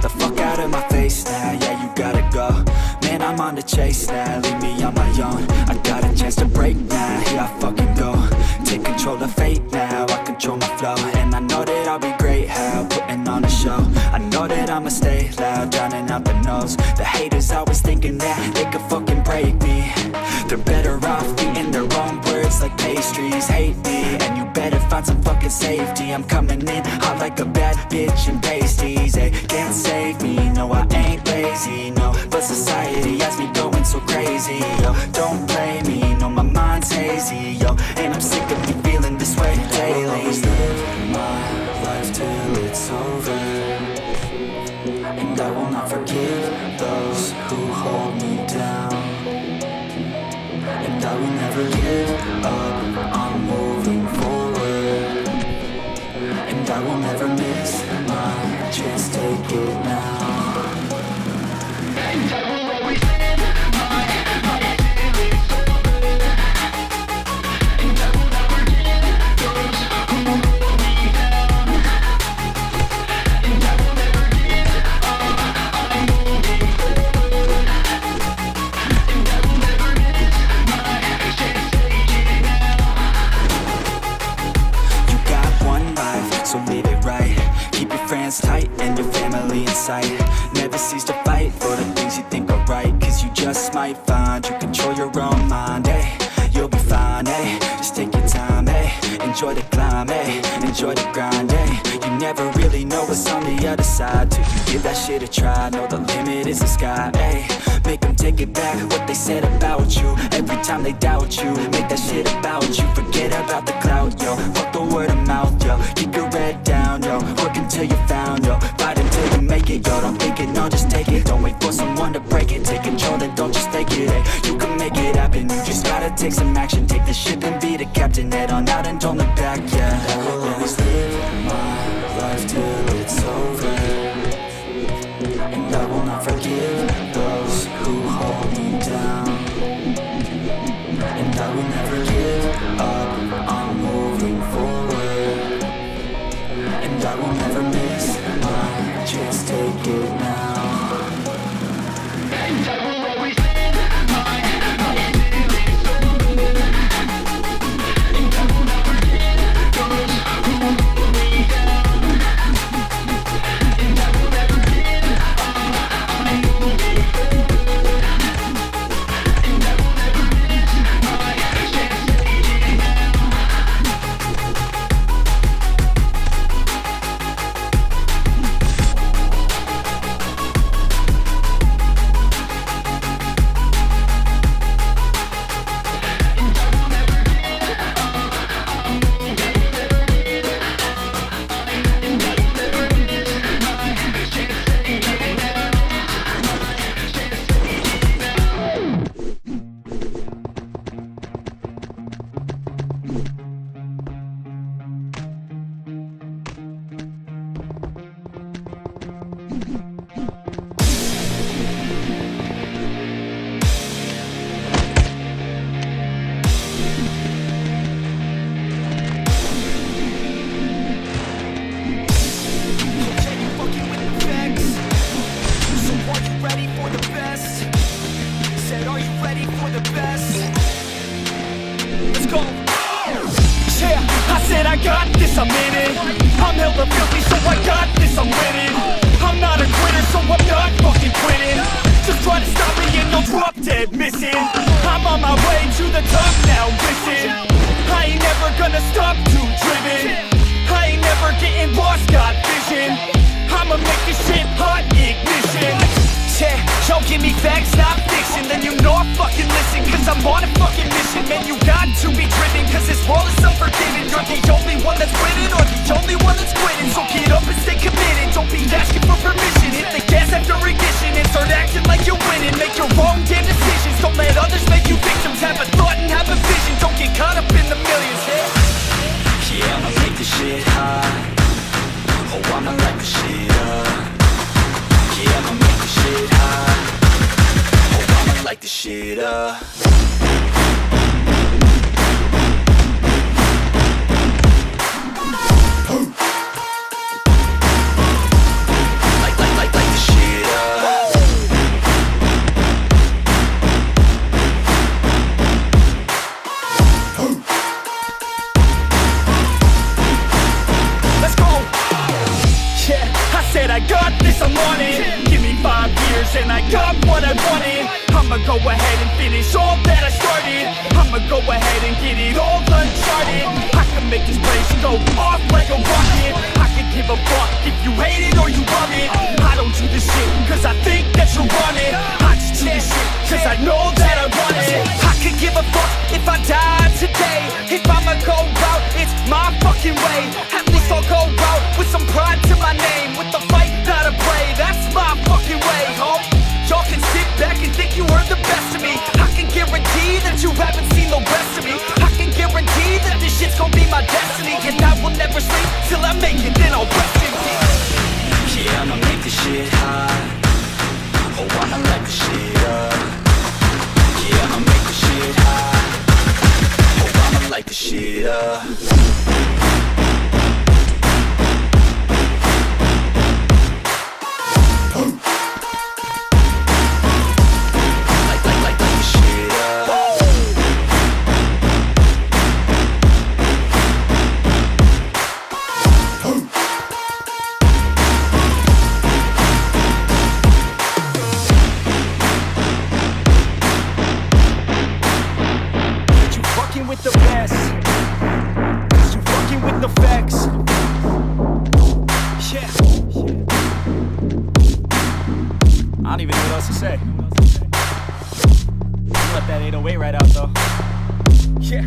the fuck out of my face now. Yeah, you gotta go, man, I'm on the chase now. Leave me on my own, I got a chance to break now. Here I fucking go, take control of fate now. I control my flow, and I know that I'll be great. How, putting on a show, I know that I'ma stay loud, drowning out the noise. The haters always thinking that they could fucking break me. They're better off eating their own words like pastries. Hate me, and you better find some fucking safety. I'm coming in hot like a bad bitch in pasties. They can't save me, no I ain't lazy, no. But society has me going so crazy, yo. Don't blame me, no my mind's hazy, yo. And I'm sick of me feeling this way daily. I will always live my life till it's over, and I will not forgive those who hold me down. And I will never give up, I'm moving forward. And I will never miss my chance, take it now. And I will always live my life till it's over, and I will never give those who hold me down. And I will never give up, I'm moving forward. And I will never miss my chance, take it now. You got one life, so live it right. Keep your friends tight and your family in sight. Never cease to fight for the things you think are right, cause you just might find you control your own mind, eh? You'll be fine, eh? Just take your time, eh? Enjoy the climb, eh? Enjoy the grind, eh? You never really know what's on the other side till you give that shit a try. Know the limit is the sky, eh? Make them take it back, what they said about you. Every time they doubt you, make that shit about you. Forget about the clout, yo. Fuck the word of mouth, yo. Keep your head down, yo. Work until you found, yo. Fight until you make it, yo. Don't think it, no, just take it. Don't wait for someone to break it. Take control, then don't just take it, eh? You can make it happen, you just gotta take some action. Take the ship and be the captain. Head on out and don't look back, yeah. I will always live my life till it's over, and I will not forgive those who hold me down. And I will never give up, I'm moving forward. And I will never miss my chance, take it now. And I will always live my life till it's over, and I will never give those who hold me down. And I will never give up, I'm moving forward. And I will never miss my chance, take it now. years and I got what I wanted. I'ma go ahead and finish all that I started. I'ma go ahead and get it all uncharted. I can make this place go off like a rocket. I can give a fuck if you hate it or you love it. I don't do this shit cause I think that you're on it. I just do this shit cause I know that I want it. I could give a fuck if I die today. If I'ma go out, it's my fucking way. At least I'll go out with some pride to my name. With the fight, not a play, that's my fucking way, ho. Y'all can sit back and think you heard the best of me. I can guarantee that you haven't seen the rest of me. I can guarantee that this shit's gonna be my destiny. And I will never sleep till I make it, then I'll rest in peace. Yeah, I'ma make this shit hot. Oh, I'ma light this shit up. Yeah, I'ma make this shit hot. Oh, I'ma light this shit up. With the best, you fucking with the facts. Yeah, I don't even know what else to say. Let that 808 right out though. Yeah.